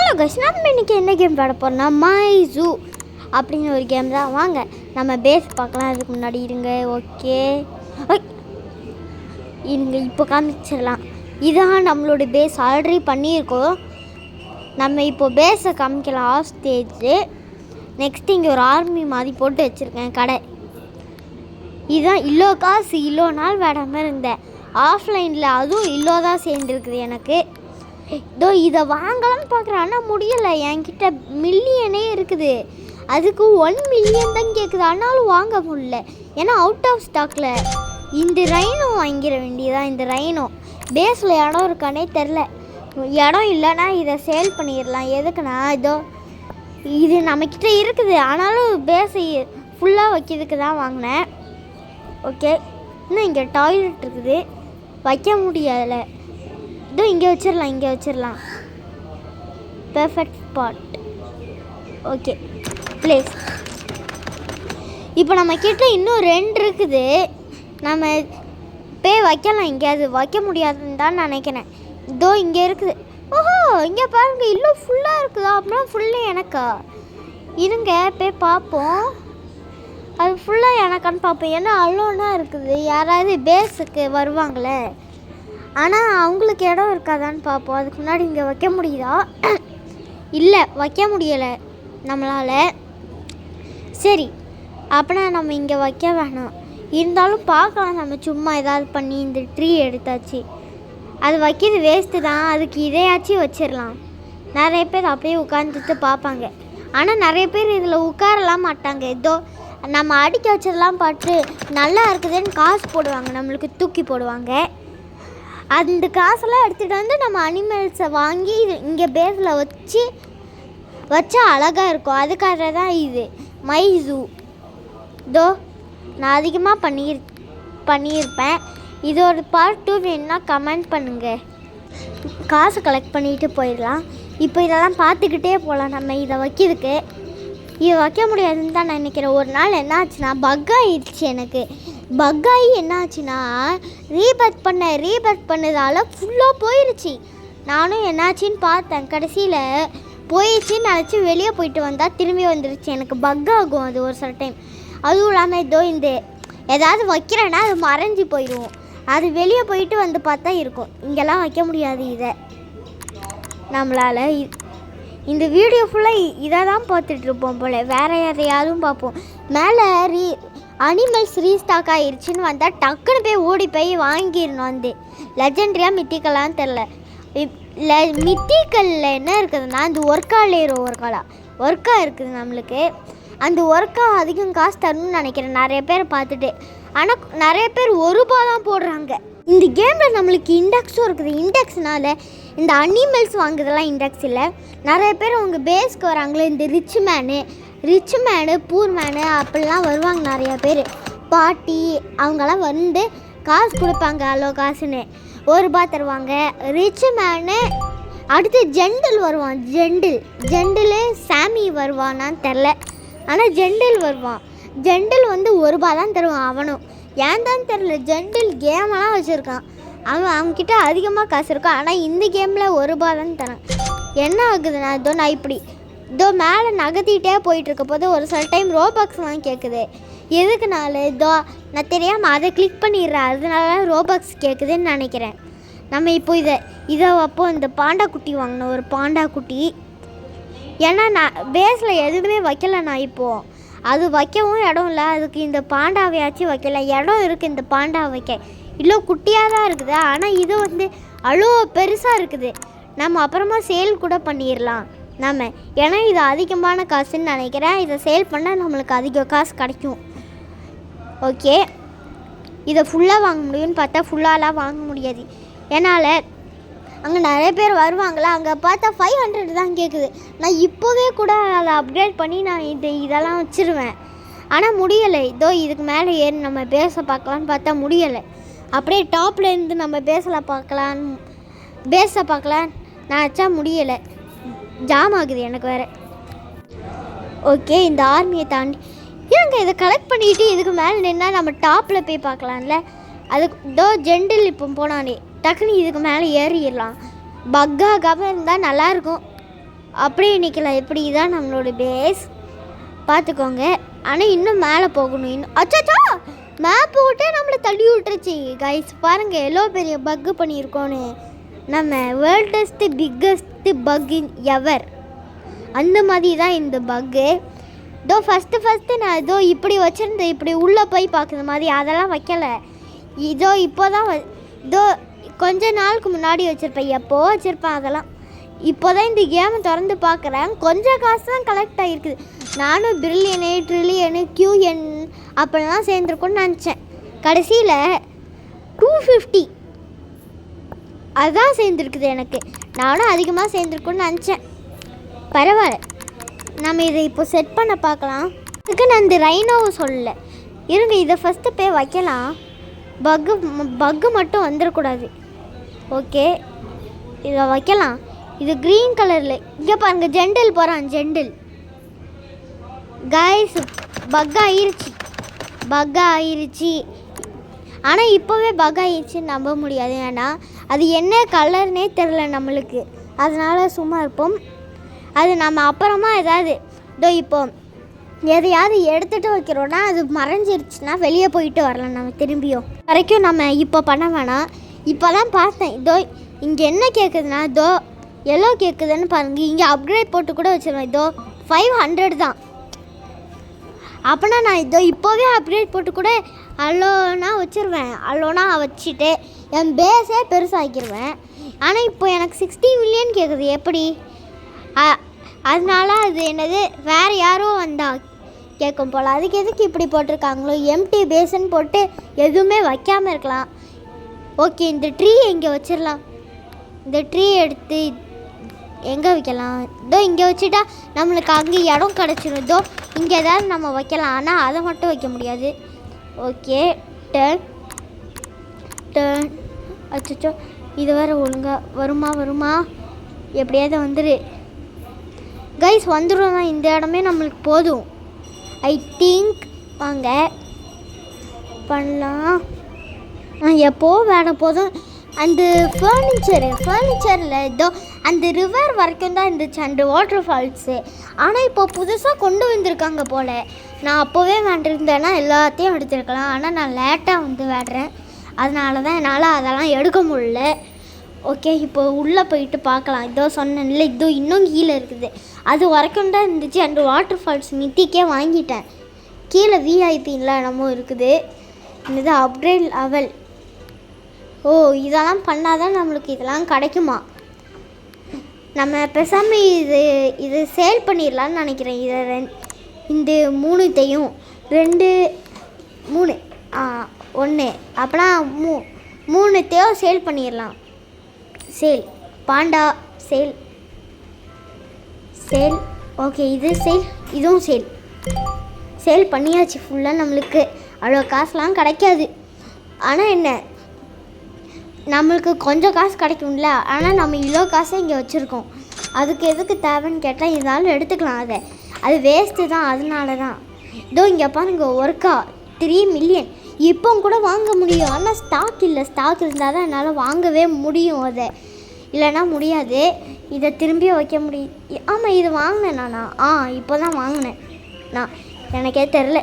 Hello guys, நம்ம இன்றைக்கி என்ன கேம் விளையாட போகிறோம்னா மை ஜூ அப்படின்னு ஒரு கேம் தான். வாங்க நம்ம பேஸ் பார்க்கலாம். அதுக்கு முன்னாடி இருங்க. ஓகே இருங்க, இப்போ காமிச்சிடலாம். இதான் நம்மளோட பேஸ். ஆல்ரெடி பண்ணியிருக்கோம். நம்ம இப்போ பேஸை காமிக்கலாம். Of stage. நெக்ஸ்ட் இங்கே ஒரு ஆர்மி மாதிரி போட்டு வச்சுருக்கேன் கடை. இதுதான் இவ்வளோ காசு இவ்வளோ நாள் விடாமல் இருந்தேன் ஆஃப்லைனில். அதுவும் இவ்வளோ தான் சேர்ந்துருக்குது எனக்கு. இதோ இதை வாங்கலாம்னு பார்க்குறேன், ஆனால் முடியலை. என்கிட்ட மில்லியனே இருக்குது. அதுக்கு 1 மில்லியன் தான் கேட்குது. ஆனாலும் வாங்க முடியல, ஏன்னா அவுட் ஆஃப் ஸ்டாக்கில். இந்த ரைனோ வாங்கிட வேண்டியதான். இந்த ரைனோ பேஸில் இடம் இருக்கானே தெரில. இடம் இல்லைன்னா இதை சேல் பண்ணிடலாம். எதுக்குண்ணா, இதோ இது நம்மக்கிட்ட இருக்குது. ஆனாலும் பேஸை ஃபுல்லாக வைக்கிறதுக்கு தான் வாங்கினேன். ஓகே, இன்னும் இங்கே டாய்லெட் இருக்குது, வைக்க முடியலை. இதோ இங்கே வச்சிடலாம். Perfect spot. Okay place. இப்போ நம்ம கிட்ட இன்னும் 2 இருக்குது. நம்ம போய் வைக்கலாம். இங்கே அது வைக்க முடியாதுன்னு தான் நினைக்கிறேன். இதோ இங்கே இருக்குது. ஓஹோ, இங்கே பாருங்க, இன்னும் ஃபுல்லாக இருக்குதா? அப்படின்னா ஃபுல்லாக எனக்கா? இருங்க போய் பார்ப்போம். அது ஃபுல்லாக எனக்கான்னு பார்ப்போம். ஏன்னா அலோனாக இருக்குது. யாராவது பேஸுக்கு வருவாங்களே, ஆனால் அவங்களுக்கு இடம் இருக்காதான்னு பார்ப்போம். அதுக்கு முன்னாடி இங்கே வைக்க முடியுதா? இல்லை, வைக்க முடியலை நம்மளால். சரி, அப்படின்னா நம்ம இங்கே வைக்க வேணாம். இருந்தாலும் பார்க்கலாம். நம்ம சும்மா ஏதாவது பண்ணி இந்த ட்ரீ எடுத்தாச்சு. அது வைக்கிறது வேஸ்ட்டு தான். அதுக்கு இதையாச்சும் வச்சிடலாம். நிறைய பேர் அப்படியே உட்காந்துட்டு பார்ப்பாங்க. ஆனால் நிறைய பேர் இதில் உட்காரலாம் மாட்டாங்க. இதோ நம்ம அடிக்க வச்சதெல்லாம் பார்த்து நல்லா இருக்குதுன்னு காசு போடுவாங்க, நம்மளுக்கு தூக்கி போடுவாங்க. அந்த காசெல்லாம் எடுத்துகிட்டு வந்து நம்ம அனிமல்ஸை வாங்கி இங்கே பேஸில் வச்சா அழகாக இருக்கும். அதுக்காக தான் இது மை ஜூ. இதோ நான் அதிகமாக பண்ணியிருப்பேன். இதோட பார்ட் 2 வேணுன்னா கமெண்ட் பண்ணுங்கள். காசு கலெக்ட் பண்ணிட்டு போயிடலாம். இப்போ இதெல்லாம் பார்த்துக்கிட்டே போகலாம். நம்ம இதை வைக்கிறதுக்கு இதை வைக்க முடியாதுன்னு தான் நான் நினைக்கிறேன். ஒரு நாள் என்ன ஆச்சுன்னா பக் ஆகிடுச்சு எனக்கு. பக்காகி என்ன ஆச்சுன்னா ரீபர்த் பண்ணதால் ஃபுல்லாக போயிடுச்சு. நானும் என்னாச்சின்னு பார்த்தேன். கடைசியில் போயிடுச்சின்னு நினச்சி வெளியே போயிட்டு வந்தால் திரும்பி வந்துடுச்சு. எனக்கு பக் ஆகும் அது ஒரு சில டைம். அதுவும் இல்லாமல் இதோ இந்த ஏதாவது வைக்கிறேன்னா அது மறைஞ்சி போயிடும். அது வெளியே போயிட்டு வந்து பார்த்தா இருக்கும். இங்கெல்லாம் வைக்க முடியாது. இதை நம்மளால் இந்த வீடியோ ஃபுல்லாக இதை தான் பார்த்துட்ருப்போம் போல். வேறு யாரையாவது பார்ப்போம். மேலே அனிமல்ஸ் ரீஸ்டாக் ஆகிடுச்சின்னு வந்தால் டக்குன்னு போய் ஓடி போய் வாங்கிடணும். வந்து லெஜெண்ட்ரியாக மித்திக்கலான்னு தெரில. மித்திக்கல்ல என்ன இருக்குதுன்னா அந்த ஒர்க்கா இருக்குது நம்மளுக்கு. அந்த ஒர்க்கா அதிகம் காசு தரணும்னு நினைக்கிறேன் நிறைய பேர் பார்த்துட்டு. ஆனால் நிறைய பேர் ₹1 தான் போடுறாங்க. இந்த கேமில் நம்மளுக்கு இண்டெக்ஸும் இருக்குது. இண்டெக்ஸ்னால் இந்த அனிமல்ஸ் வாங்குறதெல்லாம் இண்டெக்ஸ் இல்லை. நிறைய பேர் அவங்க பேஸ்க்கு வராங்களே, இந்த ரிச் மேனு பூர் மேனு அப்படிலாம் வருவாங்க. நிறையா பேர் பாட்டி அவங்கெல்லாம் வந்து காசு கொடுப்பாங்க. அவ்வளோ காசுன்னு ₹1 தருவாங்க. Rich menu. அடுத்து ஜெண்டில் வருவான். ஜெண்டில் சாமி வருவானான்னு தெரில, ஆனால் ஜெண்டில் வருவான். ஜெண்டில் வந்து ₹1 தான் தருவான். அவனும் ஏன் தான் தெரில. ஜெண்டில் கேமெல்லாம் வச்சுருக்கான். அவன்கிட்ட அதிகமாக காசு இருக்கும். ஆனால் இந்த கேமில் ₹1 தான் தரான். என்ன ஆகுதுன்னா இதோ நான் இதோ மேலே நகர்த்திட்டே போயிட்டுருக்க போது ஒரு சில டைம் ரோபாக்ஸ்லாம் கேட்குது. எதுக்குனால இதோ நான் தெரியாமல் அதை கிளிக் பண்ணிடுறேன். அதனால ரோபாக்ஸ் கேட்குதுன்னு நினைக்கிறேன். நம்ம இப்போ இதை அப்போ இந்த பாண்டா குட்டி வாங்கினோம், ஒரு பாண்டா குட்டி. ஏன்னா நான் பேஸில் எதுவுமே வைக்கலை. நான் இப்போது அது வைக்கவும் இடம் இல்லை. அதுக்கு இந்த பாண்டாவையாச்சும் வைக்கல. இடம் இருக்குது இந்த பாண்டா வைக்க. இவ்வளோ குட்டியாக தான் இருக்குது. ஆனால் இது வந்து அவ்வளோ பெருசாக இருக்குது. நம்ம அப்புறமா சேல் கூட பண்ணிடலாம் நம்ம. ஏன்னா இது அதிகமான காசுன்னு நினைக்கிறேன். இதை சேல் பண்ணால் நம்மளுக்கு அதிக காசு கிடைக்கும். ஓகே, இதை ஃபுல்லாக வாங்க முடியும்னு பார்த்தா ஃபுல்லாலாம் வாங்க முடியாது. என்னால் அங்கே நிறைய பேர் வருவாங்களா, அங்கே பார்த்தா 500 தான் கேட்குது. நான் இப்போவே கூட அதை அப்கிரேட் பண்ணி நான் இதெல்லாம் வச்சுருவேன். ஆனால் முடியலை. இதோ இதுக்கு மேலே ஏறி நம்ம பேஸை பார்க்கலான்னு பார்த்தா முடியலை. அப்படியே டாப்லேருந்து நம்ம பேஸை பார்க்கலாம் நான் வச்சா முடியலை. ஜாம் ஆகுது எனக்கு வேறு. ஓகே, இந்த ஆர்மியை தாண்டி ஏங்க இதை கலெக்ட் பண்ணிவிட்டு இதுக்கு மேலே நின்னால் நம்ம டாப்பில் போய் பார்க்கலாம்ல. அதுக்கு இதோ ஜெண்டில் இப்போ போனானே டக்குன்னு இதுக்கு மேலே ஏறிடலாம். பக்காகாமல் இருந்தால் நல்லாயிருக்கும். அப்படியே நிற்கலாம். இப்படி தான் நம்மளோட பேஸ் பார்த்துக்கோங்க. ஆனால் இன்னும் மேலே போகணும். இன்னும் அச்சாச்சா மேப் போட்டே நம்மளை தள்ளி விட்டுருச்சு கைஸ். பாருங்கள் எவ்வளோ பெரிய பக்கு பண்ணியிருக்கோன்னு. நம்ம வேர்ல்டஸ்ட்டு பிக்கஸ்ட்டு பக் இன் எவர் அந்த மாதிரி தான் இந்த பக்கு. இதோ ஃபஸ்ட்டு நான் இதோ இப்படி வச்சுருந்தேன். இப்படி உள்ளே போய் பார்க்குற மாதிரி அதெல்லாம் வைக்கலை. இதோ இப்போ தான் இதோ கொஞ்ச நாளுக்கு முன்னாடி வச்சுருப்பேன். எப்போ வச்சுருப்பேன் அதெல்லாம். இப்போ தான் இந்த கேமை திறந்து பார்க்குறேன். கொஞ்சம் காசு தான் கலெக்ட் ஆகிருக்குது. நானும் பில்லியனு ட்ரில்லியனு QN அப்படிலாம் சேர்ந்துருக்குன்னு நினச்சேன். கடைசியில் 250 அதுதான் சேர்ந்துருக்குது எனக்கு. நானும் அதிகமாக சேர்ந்துருக்குன்னு நினச்சேன். பரவாயில்ல, நம்ம இதை இப்போ செட் பண்ண பார்க்கலாம். இதுக்கு நான் இந்த ரைனோவை சொல்லலை. இருங்க இதை ஃபஸ்ட்டு போய் வைக்கலாம். பக்கு மட்டும் வந்துடக்கூடாது. ஓகே இதை வைக்கலாம். இது க்ரீன் கலரில் இங்கே பாருங்கள். ஜெண்டில் போகிறான். ஜெண்டில் கைஸ் பக் ஆயிருச்சு. ஆனால் இப்போவே பக் ஆயிடுச்சுன்னு நம்ப முடியாது. ஏன்னா அது என்ன கலர்னே தெரில நம்மளுக்கு. அதனால் சும்மா இருப்போம். அது நம்ம அப்புறமா ஏதாவது இதோ இப்போ எதையாவது எடுத்துகிட்டு வைக்கிறோன்னா அது மறைஞ்சிருச்சுன்னா வெளியே போயிட்டு வரலாம் நம்ம திரும்பியும். வரைக்கும் நம்ம இப்போ பண்ண வேணாம். இப்போ தான் பார்த்தேன். இதோ இங்கே என்ன கேட்குதுன்னா இதோ எல்லோ கேட்குதுன்னு பாருங்கள். இங்கே அப்கிரேட் போட்டு கூட வச்சுருவேன். இதோ 500 தான். அப்போனா நான் இதோ இப்போவே அப்கிரேட் போட்டு கூட அல்லோனா வச்சுருவேன். அல்லோனா வச்சுட்டு என் பேஸே பெருசாகிக்கிடுவேன். ஆனால் இப்போ எனக்கு 60 மில்லியன் கேட்குது. எப்படி? அதனால அது என்னது வேறு யாரோ வந்தா கேட்கும் போல். அதுக்கு எதுக்கு இப்படி போட்டிருக்காங்களோ? எம்டி பேஸ்ன்னு போட்டு எதுவுமே வைக்காமல் இருக்கலாம். ஓகே இந்த ட்ரீ இங்கே வச்சிடலாம். இந்த ட்ரீ எடுத்து எங்கே வைக்கலாம்? இதோ இங்கே வச்சுட்டா நம்மளுக்கு அங்கே இடம் கிடச்சிடும். இதோ இங்கே ஏதாவது நம்ம வைக்கலாம். ஆனால் அதை மட்டும் வைக்க முடியாது. ஓகே டர்ன் அச்சோ இது வேறு ஒழுங்காக வருமா? எப்படியாவது வந்துடு கைஸ். வந்துடும் தான். இந்த இடமே நம்மளுக்கு போதும் ஐ திங்க். வாங்க பண்ணலாம். எப்போ வேலை போதும். அந்த ஃபர்னிச்சரில் இதோ அந்த ரிவர் வரைக்கும் தான் இருந்துச்சு அந்த வாட்டர் ஃபால்ஸு. ஆனால் இப்போ புதுசாக கொண்டு வந்திருக்காங்க போல். நான் அப்போவே வேண்டியிருந்தேன்னா எல்லாத்தையும் எடுத்துருக்கலாம். ஆனால் நான் லேட்டாக வந்து வேடுறேன். அதனால தான் என்னால் அதெல்லாம் எடுக்க முடியல. ஓகே இப்போ உள்ளே போயிட்டு பார்க்கலாம். இதோ சொன்னேன்ல இதோ இன்னும் கீழே இருக்குது. அது வரைக்கும் தான் இருந்துச்சு அந்த வாட்டர் ஃபால்ஸ். மித்திக்கே வாங்கிட்டேன். கீழே விஐபின்லாம் என்னமோ இருக்குது. இது அப்கிரேட் லெவல். ஓ இதெல்லாம் பண்ணால் தான் நம்மளுக்கு இதெல்லாம் கிடைக்குமா? நம்ம பேசாமல் இது சேல் பண்ணிடலான்னு நினைக்கிறேன். இதை இந்த 3த்தையும் 2 3 1 அப்போனா 3த்தையும் சேல் பண்ணிடலாம். Sale Panda sale. ஓகே இது சேல். இதுவும் சேல் பண்ணியாச்சு ஃபுல்லாக. நம்மளுக்கு அவ்வளோ காசுலாம் கிடைக்காது. ஆனால் என்ன நம்மளுக்கு கொஞ்சம் காசு கிடைக்கும்ல. ஆனால் நம்ம இவ்வளோ காசை இங்கே வச்சுருக்கோம். அதுக்கு எதுக்கு தேவைன்னு கேட்டால் இதனால எடுத்துக்கலாம். அது வேஸ்ட்டு தான். அதனால தான் இதோ இங்கே பாருங்க ஒர்க்கா 3 மில்லியன் இப்போ கூட வாங்க முடியும். ஆனால் ஸ்டாக் இல்லை. ஸ்டாக் இருந்தால் தான் என்னால் வாங்கவே முடியும். அதை இல்லைன்னா முடியாது. இதை திரும்பி வைக்க முடியும். ஆமாம் இது வாங்கினேன் நானா? இப்போ தான் வாங்கினேன் நான். எனக்கே தெரில.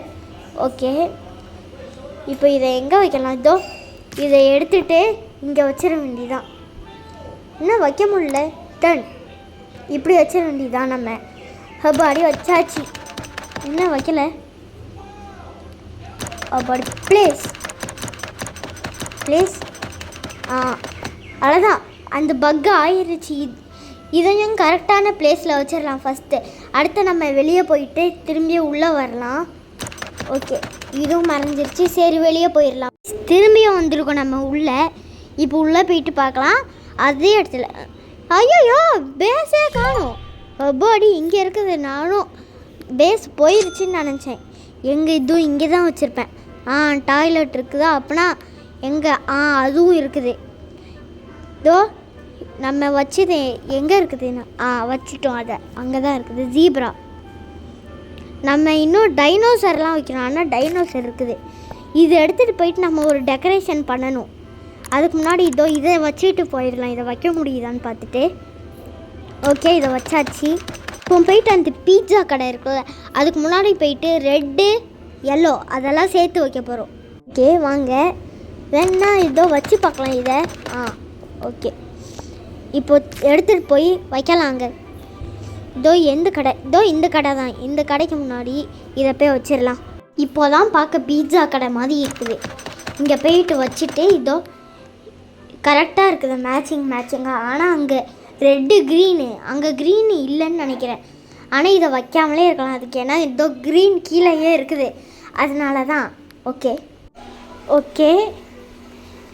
ஓகே இப்போ இதை எங்கே வைக்கலாம்? இதோ இதை எடுத்துகிட்டு இங்கே வச்சிட வேண்டியதான். இன்னும் வைக்க முடியல. இப்படி வச்சிட வேண்டியதான். நம்ம அப்பாடி வச்சாச்சு. இன்னும் வைக்கல. அப்பாடி ப்ளேஸ் அவ்வளோதான். அந்த பக்கு ஆயிடுச்சு. இதையும் கரெக்டான பிளேஸில் வச்சிடலாம் ஃபஸ்ட்டு. அடுத்து நம்ம வெளியே போயிட்டு திரும்பி உள்ளே வரலாம். ஓகே இதுவும் மறைஞ்சிருச்சு. சரி வெளியே போயிடலாம். திரும்பியும் வந்திருக்கோம் நம்ம உள்ளே. இப்போ உள்ளே போயிட்டு பார்க்கலாம். அதே இடத்துல ஐயோ பேஸே காணும். அப்பாடி இங்கே இருக்குது. நானும் பேஸ் போயிடுச்சுன்னு நினச்சேன். இதுவும் இங்கே தான் வச்சுருப்பேன். டாய்லெட் இருக்குதா? அப்போனா எங்கே? அதுவும் இருக்குது. இதோ நம்ம வச்சது எங்கே இருக்குதுன்னு வச்சிட்டோம். அதை அங்கே தான் இருக்குது. ஜீப்ரா. நம்ம இன்னும் டைனோசர்லாம் வைக்கணும். ஆனால் டைனோசர் இருக்குது. இது எடுத்துகிட்டு போயிட்டு நம்ம ஒரு டெக்கரேஷன் பண்ணணும். அதுக்கு முன்னாடி இதோ இதை வச்சுட்டு போயிடலாம். இதை வைக்க முடியுதான்னு பார்த்துட்டு. ஓகே இதை வச்சாச்சு. இப்போ போயிட்டு அந்த பீட்சா கடை இருக்குல்ல அதுக்கு முன்னாடி போயிட்டு ரெட்டு எல்லோ அதெல்லாம் சேர்த்து வைக்க போகிறோம். ஓகே வாங்க வேணா இதோ வச்சு பார்க்கலாம் இதை. ஓகே இப்போ எடுத்துகிட்டு போய் வைக்கலாங்க. இதோ இந்த கடை தான். இந்த கடைக்கு முன்னாடி இதை போய் வச்சிடலாம். இப்போ தான் பார்க்க பீட்சா கடை மாதிரி இருக்குது. இங்கே போயிட்டு வச்சுட்டு இதோ கரெக்டாக இருக்குது மேட்சிங்காக. ஆனால் அங்கே ரெட்டு க்ரீனு அங்கே க்ரீனு இல்லைன்னு நினைக்கிறேன். ஆனால் இதை வைக்காமலே இருக்கலாம் அதுக்கு. ஏன்னா இதோ க்ரீன் கீழேயே இருக்குது அதனால தான். ஓகே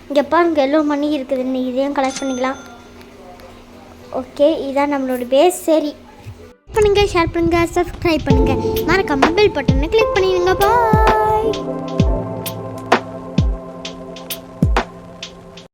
இங்கே பாருங்க எல்லோ மணி இருக்குதுன்னு இதையும் கலெக்ட் பண்ணிக்கலாம். ஓகே இதான் நம்மளோட பேஸ். சரி பண்ணுங்கள், ஷேர் பண்ணுங்கள், சப்ஸ்கிரைப் பண்ணுங்கள், மறக்காம பெல் பட்டனை கிளிக் பண்ணிடுங்க. பாய்.